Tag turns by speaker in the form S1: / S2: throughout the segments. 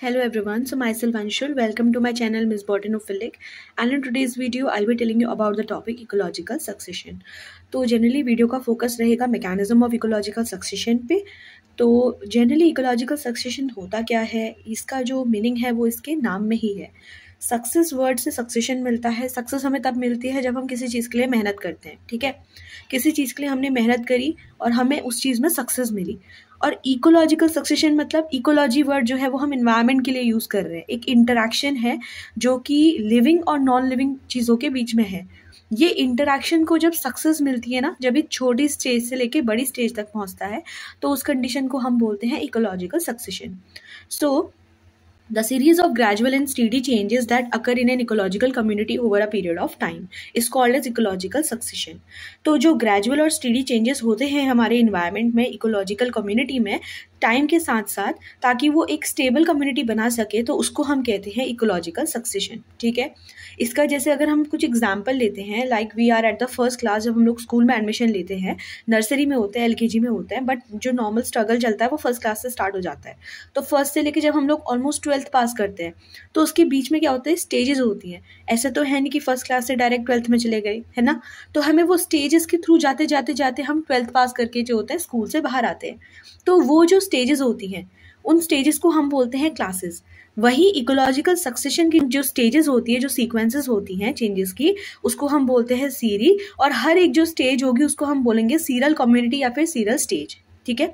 S1: Hello everyone, so myself Anshul, welcome to my channel Miss Botanophilic, and in today's video I'll be telling you about the topic ecological succession. तो generally video का focus रहेगा mechanism of ecological succession पे। तो generally ecological succession होता क्या है, इसका जो मीनिंग है वो इसके नाम में ही है। सक्सेस वर्ड से सक्सेशन मिलता है। सक्सेस हमें तब मिलती है जब हम किसी चीज़ के लिए मेहनत करते हैं, ठीक है। किसी चीज़ के लिए हमने मेहनत करी और हमें उस चीज़ में सक्सेस मिली। और इकोलॉजिकल सक्सेशन मतलब इकोलॉजी वर्ड जो है वो हम इन्वायरमेंट के लिए यूज़ कर रहे हैं। एक इंटरैक्शन है जो कि लिविंग और नॉन लिविंग चीज़ों के बीच में है। ये इंटरैक्शन को जब सक्सेस मिलती है ना, जब एक छोटी स्टेज से लेके बड़ी स्टेज तक पहुंचता है, तो उस कंडीशन को हम बोलते हैं ecological succession. So the series of gradual and steady changes that occur in an ecological community over a period of time is called as ecological succession. तो जो gradual और steady changes होते हैं हमारे environment में, ecological community में, time के साथ साथ, ताकि वो एक स्टेबल कम्युनिटी बना सके, तो उसको हम कहते हैं इकोलॉजिकल सक्सेशन, ठीक है। इसका जैसे अगर हम कुछ एग्जांपल लेते हैं, like we are at the first class, जब हम लोग स्कूल में एडमिशन लेते हैं, नर्सरी में होते हैं, एलकेजी में होते हैं, बट जो नॉर्मल स्ट्रगल चलता है वो फर्स्ट क्लास से स्टार्ट हो जाता है। तो फर्स्ट से लेके जब हम लोग ऑलमोस्ट 12th पास करते हैं, तो उसके बीच में क्या होता है, स्टेजेस होती हैं। ऐसा तो है नहीं कि फर्स्ट क्लास से डायरेक्ट 12th में चले गए, है ना। तो हमें वो स्टेजेस के थ्रू जाते जाते जाते हम 12th पास करके जो होता है स्कूल से बाहर आते हैं। तो वो जो स्टेजेस होती हैं, उन स्टेजेस को हम बोलते हैं क्लासेस। वही इकोलॉजिकल सक्सेशन की जो स्टेजेस होती है, जो सीक्वेंसेस होती हैं चेंजेस की, उसको हम बोलते हैं सीरी। और हर एक जो स्टेज होगी उसको हम बोलेंगे सीरल कम्युनिटी या फिर सीरल स्टेज, ठीक है।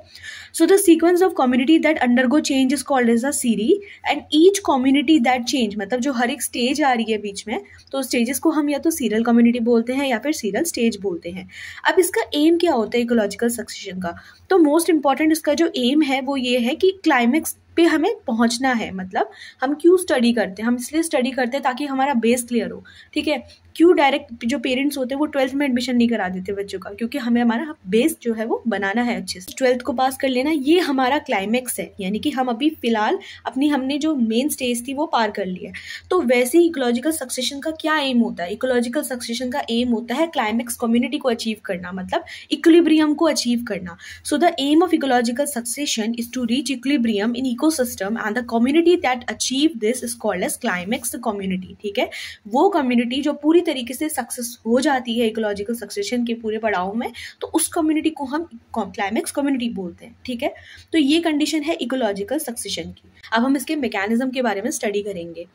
S1: So the sequence of community that undergo change is called as a sere, and each community that change, मतलब जो हर एक स्टेज आ रही है बीच में, तो स्टेजेस को हम या तो सीरल कम्युनिटी बोलते हैं या फिर सीरल स्टेज बोलते हैं। अब इसका एम क्या होता है इकोलॉजिकल सक्सेशन का? तो मोस्ट इंपॉर्टेंट इसका जो एम है वो ये है कि क्लाइमेक्स पे हमें पहुंचना है। मतलब हम क्यों स्टडी करते हैं? हम इसलिए स्टडी करते हैं ताकि हमारा बेस क्लियर हो, ठीक है। क्यों डायरेक्ट जो पेरेंट्स होते हैं वो 12th में एडमिशन नहीं करा देते बच्चों का? क्योंकि हमें हमारा बेस जो है वो बनाना है अच्छे से। 12th को पास कर लेना, ये हमारा क्लाइमेक्स है, यानी कि हम अभी फिलहाल हमने जो मेन स्टेज थी वो पार कर ली है। तो वैसे ही इकोलॉजिकल सक्सेशन का क्या एम होता है? इकोलॉजिकल सक्सेशन का एम होता है क्लाइमेक्स कम्युनिटी को अचीव करना, मतलब इक्विलिब्रियम को अचीव करना। So the aim of ecological succession is to reach equilibrium in ecosystem, and the community that achieve this is called as climax community, ठीक है। वो कम्युनिटी जो पूरी तरीके से सक्सेस हो जाती है इकोलॉजिकल सक्सेशन के पूरे पड़ाव में, तो उस कम्युनिटी को हम क्लाइमेक्स कम्युनिटी बोलते हैं, ठीक है। तो ये कंडीशन है इकोलॉजिकल सक्सेशन की। अब हम इसके मैकेनिज्म के बारे में स्टडी करेंगे।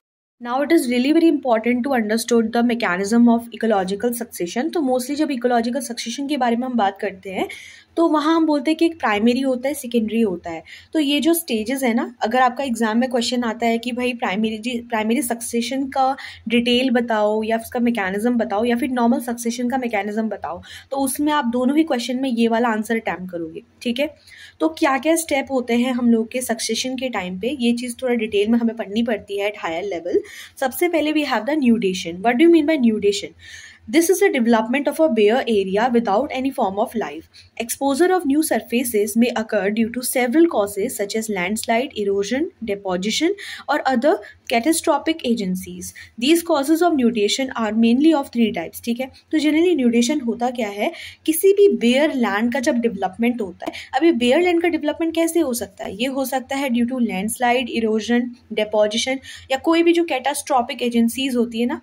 S1: Now it is really very important to understand the mechanism of ecological succession. तो मोस्टली जब इकोलॉजिकल सक्सेशन के बारे में हम बात करते हैं, तो वहाँ हम बोलते हैं कि एक प्राइमरी होता है, सेकेंडरी होता है। तो ये जो स्टेजेस है ना, अगर आपका एग्जाम में क्वेश्चन आता है कि भाई प्राइमरी सक्सेशन का डिटेल बताओ, या उसका मैकेनिज्म बताओ, या फिर नॉर्मल सक्सेशन का मैकेनिज्म बताओ, तो उसमें आप दोनों ही क्वेश्चन में ये वाला आंसर अटैम्प्ट करोगे, ठीक है। तो क्या क्या स्टेप होते हैं हम लोग के सक्सेशन के टाइम पे, ये चीज़ थोड़ा डिटेल में हमें पढ़नी पड़ती है एट हायर लेवल। सबसे पहले we have the nudation. What do you mean by nudation? This is a development of a bare area without any form of life. Exposure of new surfaces may occur due to several causes such as landslide, erosion, deposition, or other catastrophic agencies. These causes of nudation are mainly of 3 types, ठीक है। तो generally न्यूडेशन होता क्या है? किसी भी bear land का जब डेवलपमेंट होता है। अब ये बेयर लैंड का डेवलपमेंट कैसे हो सकता है? ये हो सकता है due to landslide, erosion, deposition, या कोई भी जो कैटास्ट्रॉपिक एजेंसीज होती है ना,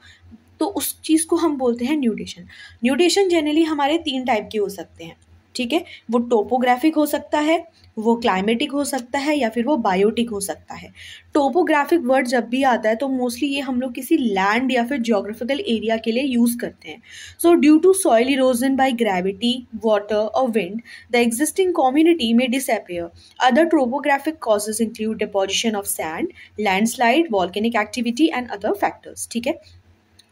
S1: तो उस चीज़ को हम बोलते हैं न्यूडेशन। न्यूडेशन जनरली हमारे 3 टाइप के हो सकते हैं, ठीक है। वो टोपोग्राफिक हो सकता है, वो क्लाइमेटिक हो सकता है, या फिर वो बायोटिक हो सकता है। टोपोग्राफिक वर्ड जब भी आता है तो मोस्टली ये हम लोग किसी लैंड या फिर ज्योग्राफिकल एरिया के लिए यूज़ करते हैं। So due to soil erosion by gravity, water और विंड, द एग्जिस्टिंग कम्युनिटी में disappear. Other topographic causes include deposition of sand, landslide, volcanic activity and other factors, ठीक है।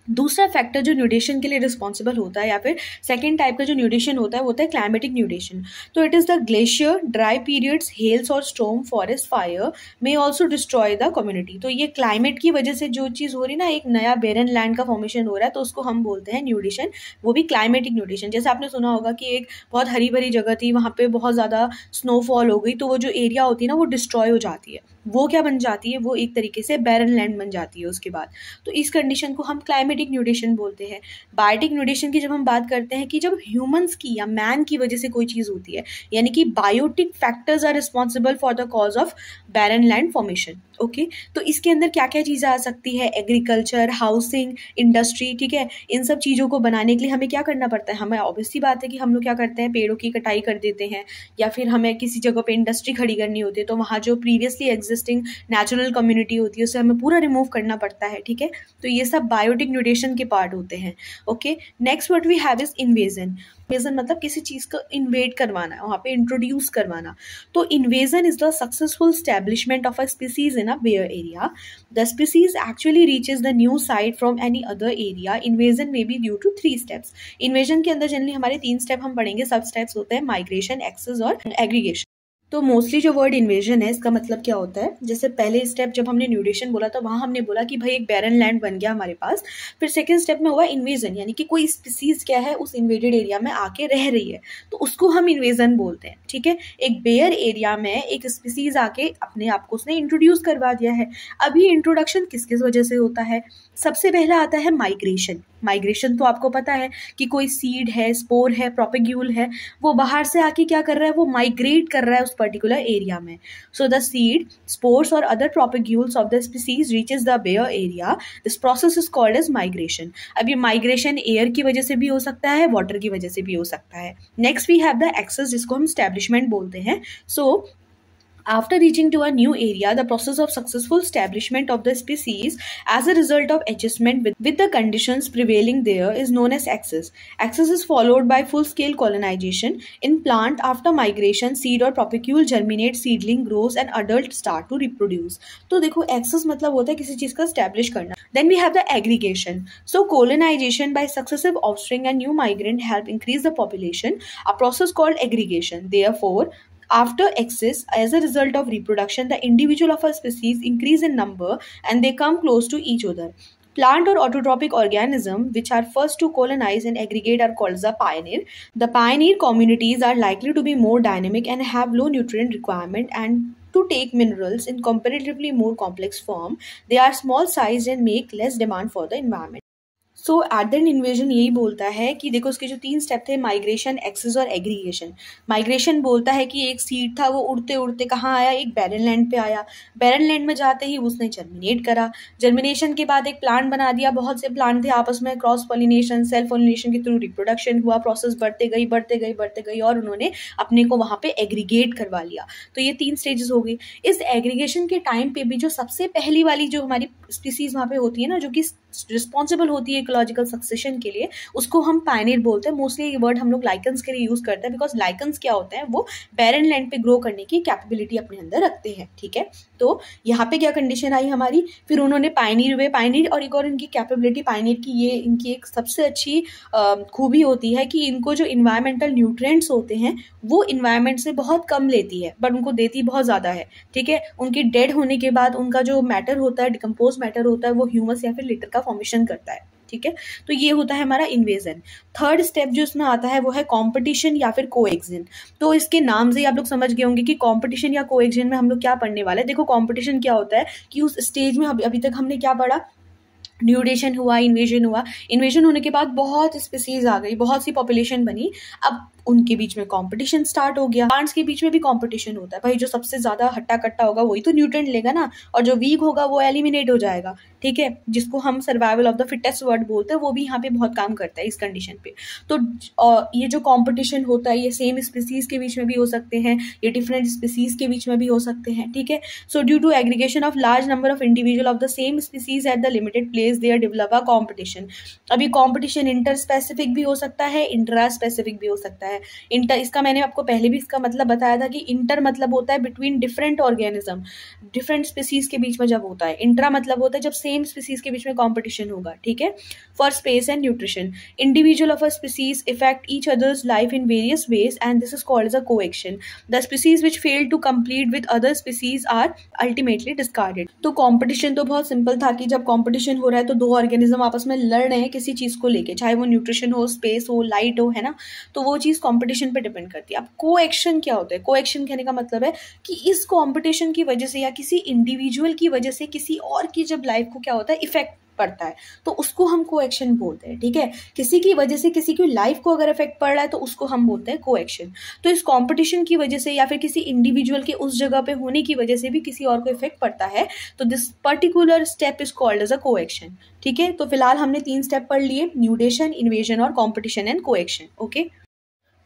S1: दूसरा फैक्टर जो न्यूडेशन के लिए रिस्पॉन्सिबल होता है, या फिर सेकेंड टाइप का जो न्यूडेशन होता है, वो होता है क्लाइमेटिक न्यूडेशन। तो it is the glacier, dry periods, hails और storm, forest fire may also destroy the community. तो ये क्लाइमेट की वजह से जो चीज़ हो रही ना, एक नया बेरन लैंड का फॉर्मेशन हो रहा है, तो उसको हम बोलते हैं न्यूडेशन, वो भी क्लाइमेटिक न्यूडेशन। जैसे आपने सुना होगा कि एक बहुत हरी भरी जगह थी, वहाँ पे बहुत ज़्यादा स्नोफॉल हो गई, तो वो जो एरिया होती है ना, वो डिस्ट्रॉय हो जाती है। वो क्या बन जाती है? वो एक तरीके से बैरन लैंड बन जाती है उसके बाद। तो इस कंडीशन को हम क्लाइमेट बायोमिमेटिक न्यूट्रिशन बोलते हैं। बायोटिक न्यूट्रिशन की जब हम बात करते हैं कि जब ह्यूमंस की या मैन की वजह से कोई चीज़ होती है, यानी कि biotic factors are responsible for the cause of barren land formation. Okay, तो इसके अंदर क्या क्या चीज़ें आ सकती है? एग्रीकल्चर, हाउसिंग, इंडस्ट्री, ठीक है। इन सब चीज़ों को बनाने के लिए हमें क्या करना पड़ता है? हमें ऑब्वियसली बात है कि हम लोग क्या करते हैं, पेड़ों की कटाई कर देते हैं, या फिर हमें किसी जगह पे इंडस्ट्री खड़ी करनी होती है तो वहाँ जो प्रीवियसली एग्जिस्टिंग नेचुरल कम्युनिटी होती है उसे हमें पूरा रिमूव करना पड़ता है, ठीक है। तो ये सब बायोटिक न्यूट्रिशन के पार्ट होते हैं। Okay, next what we have is invasion. Invasion मतलब किसी चीज़ को इन्वेड करवाना, वहाँ पे इंट्रोड्यूस करवाना। तो invasion is the successful establishment of a species in a bare area. The species actually reaches the new site from any other area. Invasion में be due to 3 steps. Invasion के अंदर generally हमारे 3 step हम पढ़ेंगे। सब steps होते हैं migration, ecesis और एग्रीगेशन। तो मोस्टली जो वर्ड इन्वेजन है इसका मतलब क्या होता है, जैसे पहले स्टेप जब हमने न्यूट्रिशन बोला तो वहाँ हमने बोला कि भाई एक बैरन लैंड बन गया हमारे पास। फिर सेकंड स्टेप में हुआ इन्वेजन, यानी कि कोई स्पीसीज क्या है उस इन्वेडेड एरिया में आके रह रही है, तो उसको हम इन्वेजन बोलते हैं, ठीक है। एक बेयर एरिया में एक स्पीसीज आके अपने आप को उसने इंट्रोड्यूस करवा दिया है। अभी इंट्रोडक्शन किस किस वजह से होता है? सबसे पहला आता है माइग्रेशन। माइग्रेशन तो आपको पता है कि कोई सीड है, स्पोर है, प्रोपेग्यूल है, वो बाहर से आके क्या कर रहा है, वो माइग्रेट कर रहा है उस पर्टिकुलर एरिया में। सो द सीड, स्पोर्स और other propagules of the species reaches the bare area. This process is called as migration. अब ये माइग्रेशन एयर की वजह से भी हो सकता है, वाटर की वजह से भी हो सकता है। Next we have the ecesis, जिसको हम स्टैब्लिशमेंट बोलते हैं। सो after reaching to a new area, the process of successful establishment of the species as a result of adjustment with the conditions prevailing there is known as access. Access is followed by full-scale colonization. In plant, after migration, seed or propagule germinate, seedling grows and adult start to reproduce. तो देखो access मतलब होता है किसी चीज़ का establish करना. Then we have the aggregation. So colonization by successive offspring and new migrant help increase the population, a process called aggregation. Therefore, after excess, as a result of reproduction, the individual of a species increase in number and they come close to each other. Plant or autotrophic organism which are first to colonize and aggregate are called the pioneer. The pioneer communities are likely to be more dynamic and have low nutrient requirement and to take minerals in comparatively more complex form. They are small sized and make less demand for the environment. So at the end invasion यही बोलता है कि देखो उसके जो 3 step थे, migration, ecesis और aggregation. Migration बोलता है कि एक सीड था वो उड़ते उड़ते कहाँ आया, एक बैरन लैंड पे आया। बैरन लैंड में जाते ही उसने जर्मिनेट करा। जर्मिनेशन के बाद एक प्लांट बना दिया, बहुत से प्लांट थे आपस में क्रॉस पॉलिनेशन, सेल्फ पॉलिनेशन के थ्रू रिप्रोडक्शन हुआ, प्रोसेस बढ़ते गई और उन्होंने अपने को वहाँ पे एग्रीगेट करवा लिया। तो ये 3 स्टेजेस हो गई। इस एग्रीगेशन के टाइम पे भी जो सबसे पहली वाली जो हमारी स्पीसीज वहाँ पे होती है ना, जो कि रिस्पॉन्सिबल होती है इकोलॉजिकल सक्सेशन के लिए, उसको हम पायनियर बोलते हैं। मोस्टली ये वर्ड हम लोग लाइकन्स के लिए यूज करते हैं, बिकॉज लाइकन्स क्या होते हैं, वो बैरन लैंड पे ग्रो करने की कैपेबिलिटी अपने अंदर रखते हैं, ठीक है। तो यहाँ पे क्या कंडीशन आई हमारी, फिर उन्होंने पायनियर हुए। पायनियर और एक और इनकी कैपेबिलिटी, पायनियर की ये इनकी एक सबसे अच्छी खूबी होती है कि इनको जो इन्वायरमेंटल न्यूट्रिएंट्स होते हैं वो इन्वायरमेंट से बहुत कम लेती है, बट उनको देती बहुत ज़्यादा है, ठीक है। उनकी डेड होने के बाद उनका जो मैटर होता है, डिकम्पोज मैटर होता है, वो ह्यूमस या फिर लिटर का फॉर्मेशन करता है, ठीक है। तो ये होता है हमारा इन्वेजन। थर्ड स्टेप जो इसमें आता है वो है कॉम्पिटिशन या फिर कोएक्शन। तो इसके नाम से ही आप लोग समझ गए होंगे कि कॉम्पिटिशन या कोएक्शन में हम लोग क्या पढ़ने वाले हैं। देखो कॉम्पिटिशन क्या होता है कि उस स्टेज में अभी तक हमने क्या पढ़ा, न्यूडेशन हुआ, इन्वेजन हुआ। इन्वेजन होने के बाद बहुत स्पीसीज आ गई, बहुत सी पॉपुलेशन बनी, अब उनके बीच में कंपटीशन स्टार्ट हो गया। प्लांट्स के बीच में भी कंपटीशन होता है, भाई जो सबसे ज्यादा हट्टा कट्टा होगा वही तो न्यूट्रिएंट लेगा ना, और जो वीक होगा वो एलिमिनेट हो जाएगा, ठीक है। जिसको हम survival of the fittest word बोलते हैं, वो भी यहाँ पे बहुत काम करता है इस कंडीशन पे। तो ये जो कंपटीशन होता है, ये सेम स्पीसीज के बीच में भी हो सकते हैं, ये डिफरेंट स्पीसीज के बीच में भी हो सकते हैं, ठीक है। So due to aggregation of large number of individual of the same species at the limited place there develop a competition. अभी कॉम्पिटिशन इंटर स्पेसिफिक भी हो सकता है, इंट्रा स्पेसिफिक भी हो सकता है। इंटर, इसका मैंने आपको पहले भी इसका मतलब बताया था कि इंटर मतलब होता है between different organism, different species के बीच में जब होता है। इंट्रा मतलब होता है जब सेम स्पीसीज के बीच में कंपटीशन होगा, ठीक है। For space and nutrition, individual of a species effect each others life in various ways and this is called as a coaction. The species which fail to complete with other species are ultimately discarded. तो competition तो बहुत simple था कि जब competition हो रहा है तो 2 ऑर्गेनिज्म आपस में लड़ रहे हैं किसी चीज को लेके, चाहे वो न्यूट्रिशन हो, स्पेस हो, लाइट हो, है ना। तो वो चीज कंपटीशन पे डिपेंड करती है। अब को एक्शन क्या होता है? को एक्शन कहने का मतलब है कि इस कंपटीशन की वजह से या किसी इंडिविजुअल की वजह से किसी और की जब लाइफ को क्या होता है, इफेक्ट पड़ता है, तो उसको हम कोएक्शन बोलते हैं। ठीक है, किसी की वजह से किसी की लाइफ को अगर इफेक्ट पड़ रहा है तो उसको हम बोलते हैं कोएक्शन। तो इस कंपटीशन की वजह से या फिर किसी इंडिविजुअल के उस जगह पे होने की वजह से भी किसी और को इफेक्ट पड़ता है, तो this particular step is called as a coaction. ठीक है, तो फिलहाल हमने 3 स्टेप पढ़ लिए, न्यूडेशन, इन्वेजन और competition and coaction. Okay,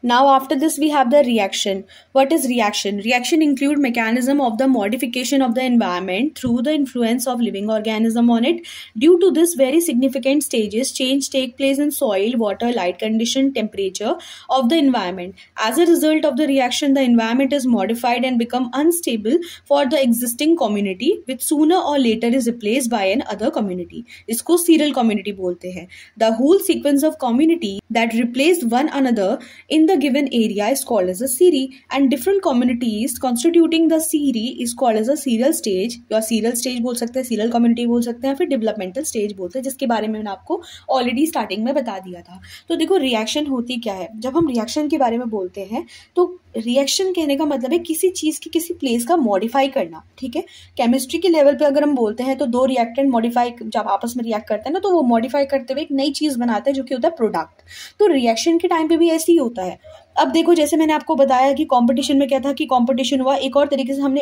S1: now after this we have the reaction. What is reaction? Reaction include mechanism of the modification of the environment through the influence of living organism on it. Due to this, very significant stages change take place in soil, water, light condition, temperature of the environment. As a result of the reaction, the environment is modified and become unstable for the existing community, which sooner or later is replaced by an other community. इसको serial community बोलते हैं. The whole sequence of community that replaced one another in the given area is called as a series, and different communities constituting the series is called as a serial stage, या serial stage बोल सकते हैं, serial community बोल सकते हैं, फिर developmental stage बोलते हैं, जिसके बारे में मैंने आपको ऑलरेडी स्टार्टिंग में बता दिया था। तो देखो रिएक्शन होती क्या है। जब हम रिएक्शन के बारे में बोलते हैं तो रिएक्शन कहने का मतलब है किसी चीज की किसी प्लेस का मॉडिफाई करना। ठीक है, केमिस्ट्री के लेवल पे अगर हम बोलते हैं तो 2 रिएक्टेंट मॉडिफाई जब आपस में रिएक्ट करते हैं ना, तो वो मॉडिफाई करते हुए एक नई चीज बनाते हैं जो कि होता है प्रोडक्ट। तो रिएक्शन के टाइम पे भी ऐसे ही होता है। अब देखो, जैसे मैंने आपको बताया कि कंपटीशन में क्या था कि कंपटीशन हुआ, एक और तरीके से हमने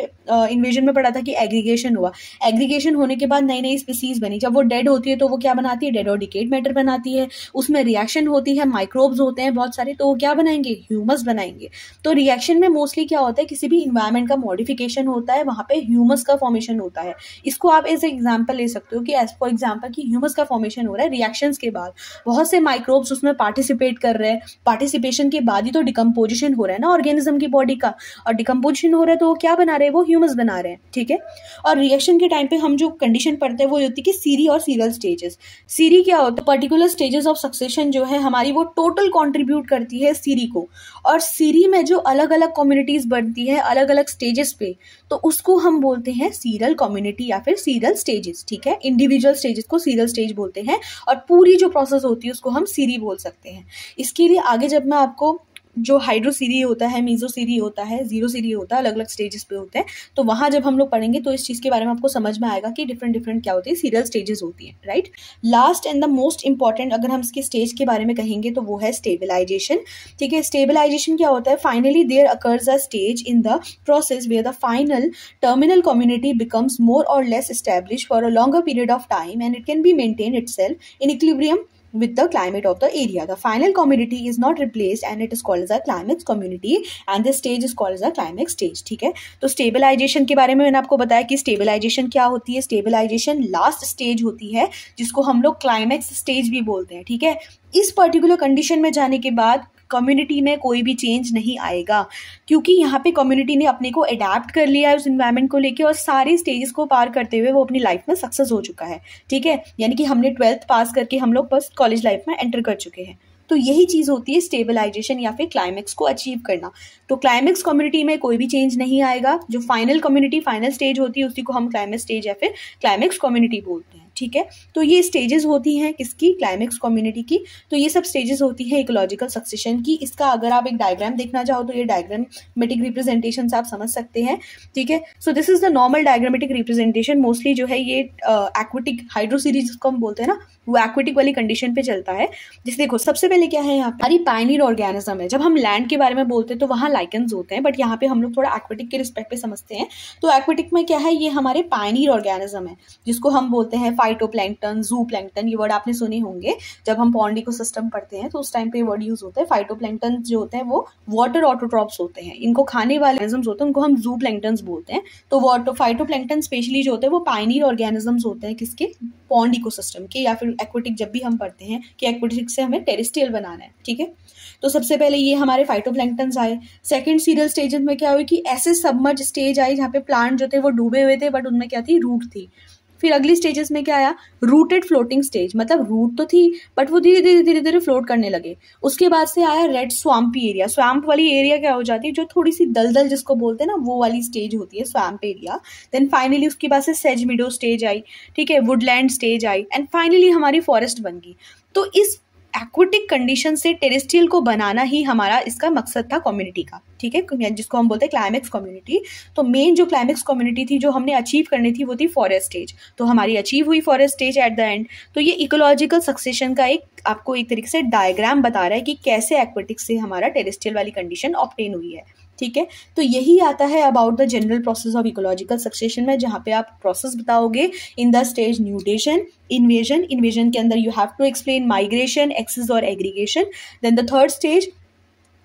S1: इन्वेजन में पढ़ा था कि एग्रीगेशन हुआ। एग्रीगेशन होने के बाद नई नई स्पीसीज बनी। जब वो डेड होती है तो वो क्या बनाती है, डेड और डिकेड मैटर बनाती है। उसमें रिएक्शन होती है, माइक्रोब्स होते हैं बहुत सारे, तो वो क्या बनाएंगे, ह्यूमस बनाएंगे। तो रिएक्शन में मोस्टली क्या होता है, किसी भी इन्वायरमेंट का मॉडिफिकेशन होता है, वहां पे ह्यूमस का फॉर्मेशन होता है। इसको आप एज एग्जाम्पल ले सकते हो कि एज फॉर एग्जाम्पल कि ह्यूमस का फॉर्मेशन हो रहा है रिएक्शन के बाद, बहुत से माइक्रोब्स उसमें पार्टिसिपेट कर रहे हैं, पार्टिसिपेशन के बाद ही तो डिकम्पोजिशन हो रहा है ना ऑर्गेनिज्म की बॉडी का, और डिकम्पोजिशन हो रहा है तो वो क्या बना रहे हैं, वो ह्यूमस बना रहे हैं। ठीक है, और रिएक्शन के टाइम पे हम जो कंडीशन पढ़ते हैं वो होती है कि सीरी और सीरियल स्टेजेस। सीरी क्या होता है, पर्टिकुलर स्टेजेस ऑफ सक्सेशन जो है हमारी, वो टोटल कंट्रीब्यूट करती है सीरी को, और सीरी में जो अलग अलग कम्युनिटीज बनती है अलग अलग स्टेजेस पे, तो उसको हम बोलते हैं सीरियल कम्युनिटी या फिर सीरियल स्टेजेस। ठीक है, इंडिविजुअल स्टेजेस को सीरियल स्टेज बोलते हैं और पूरी जो प्रोसेस होती है उसको हम सीरी बोल सकते हैं। इसके लिए आगे जब मैं आपको जो हाइड्रो सीरी होता है, मीजो सीरी होता है, जीरो सीरी होता है, अलग अलग स्टेजेस पे होते हैं, तो वहां जब हम लोग पढ़ेंगे तो इस चीज के बारे में आपको समझ में आएगा कि डिफरेंट क्या होती है, सीरियल स्टेजेस होती है। Right, last and the most important अगर हम इसके स्टेज के बारे में कहेंगे तो वो है स्टेबलाइजेशन। ठीक है, स्टेबलाइजेशन क्या होता है, finally there occurs a stage in the process where the final terminal community becomes more और less establish for a longer period of time and it can be maintain itself in equilibrium with the climate of the area. The final community is not replaced and it is called as a climax community and this stage is called as a climax stage. ठीक है, तो stabilization के बारे में मैंने आपको बताया कि स्टेबलाइजेशन क्या होती है। स्टेबलाइजेशन लास्ट स्टेज होती है जिसको हम लोग क्लाइमेक्स स्टेज भी बोलते हैं। ठीक है, इस पर्टिकुलर कंडीशन में जाने के बाद कम्युनिटी में कोई भी चेंज नहीं आएगा, क्योंकि यहाँ पे कम्युनिटी ने अपने को अडेप्ट कर लिया है उस एनवायरनमेंट को लेके और सारे स्टेजेस को पार करते हुए वो अपनी लाइफ में सक्सेस हो चुका है। ठीक है, यानी कि हमने 12th पास करके हम लोग बस कॉलेज लाइफ में एंटर कर चुके हैं। तो यही चीज होती है स्टेबलाइजेशन या फिर क्लाइमेक्स को अचीव करना। तो क्लाइमेक्स कम्युनिटी में कोई भी चेंज नहीं आएगा। जो फाइनल कम्युनिटी, फाइनल स्टेज होती है उसी को हम क्लाइमेक्स स्टेज या फिर क्लाइमेक्स कम्युनिटी बोलते हैं। ठीक है, तो ये स्टेजेस होती हैं किसकी, क्लाइमेक्स कम्युनिटी की। तो ये सब स्टेजेस होती है इकोलॉजिकल सक्सेशन की। इसका अगर आप एक डायग्राम देखना चाहो तो ये डायग्रामेटिक रिप्रेजेंटेशन आप समझ सकते हैं। ठीक है, so this is the normal diagrammatic representation. Mostly जो है ये एक्विटिक हाइड्रो सीरीज जिसको हम बोलते हैं ना, वो एक्विटिक वाली कंडीशन पे चलता है। जैसे देखो सबसे पहले क्या है, यहाँ पे हमारी पायनियर ऑर्गेनिज्म है। जब हम लैंड के बारे में बोलते हैं तो वहाँ लाइकेंस होते हैं, बट यहाँ पे हम लोग थोड़ा एक्विटिक के रिस्पेक्ट पे समझते हैं। तो एक्विटिक में क्या है, ये हमारे पायनियर ऑर्गेनिज्म है जिसको हम बोलते हैं फाइटोप्लैंक्टन, जू प्लैंक्टन। ये वर्ड आपने सुने होंगे जब हम पॉन्ड इकोसिस्टम पढ़ते हैं तो उस टाइम पे वर्ड यूज होता है। फाइटोप्लैंक्टन जो होते हैं वो वाटर ऑटोट्रॉप्स होते हैं, इनको खाने वाले ऑर्गेनिजम्स होते हैं, उनको हम जू प्लैंक्टन्स बोलते हैं। तो फाइटोप्लैंक्टन स्पेशली जो होते हैं वो पायनियर ऑर्गेनिजम्स होते हैं किसके, पॉन्ड इकोसिस्टम के, या फिर एक्विटिक जब भी हम पढ़ते हैं कि एक्विटिक से हमें टेरेस्ट्रियल बनाना है। ठीक है, तो सबसे पहले ये हमारे फाइटोप्लैंक्टन्स आए। सेकंड सीरियल स्टेज में क्या हुई कि ऐसे सबमर्ज स्टेज आई जहाँ पे प्लांट जो थे वो डूबे हुए थे बट उनमें क्या थी, रूट थी। फिर अगली स्टेजेस में क्या आया, रूटेड फ्लोटिंग स्टेज, मतलब रूट तो थी बट वो धीरे धीरे फ्लोट करने लगे। उसके बाद से आया रेड स्वाम्पी एरिया। स्वाम्प वाली एरिया क्या हो जाती है, जो थोड़ी सी दलदल जिसको बोलते हैं ना, वो वाली स्टेज होती है स्वाम्प एरिया। देन फाइनली उसके बाद से सेज मीडो स्टेज आई। ठीक है, Woodland stage I and finally हमारी फॉरेस्ट बन गई। तो इस एक्वेटिक कंडीशन से टेरेस्ट्रियल को बनाना ही हमारा इसका मकसद था कम्युनिटी का, ठीक है, जिसको हम बोलते हैं क्लाइमेक्स कम्युनिटी। तो मेन जो क्लाइमेक्स कम्युनिटी थी जो हमने अचीव करनी थी वो थी फॉरेस्ट स्टेज, तो हमारी अचीव हुई forest stage at the end. तो ये इकोलॉजिकल सक्सेशन का एक आपको एक तरीके से डायग्राम बता रहा है कि कैसे एक्वेटिक से हमारा टेरेस्ट्रियल वाली कंडीशन ऑब्टेन हुई है, ठीक है। तो यही आता है about the general process of ecological succession में, जहाँ पे आप प्रोसेस बताओगे in the stage nudation, invasion के अंदर you have to explain migration, ecesis और aggregation. Then the third stage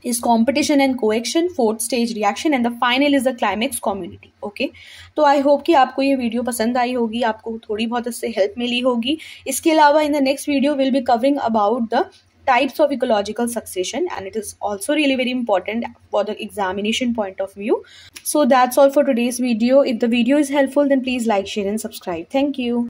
S1: is competition and coaction, fourth stage reaction, and the final is the climax community. Okay, तो I hope कि आपको ये video पसंद आई होगी, आपको थोड़ी बहुत इससे हेल्प मिली होगी। इसके अलावा in the next video will be covering about the types of ecological succession, and it is also really very important for the examination point of view. So that's all for today's video. If the video is helpful, then please like, share and subscribe. Thank you.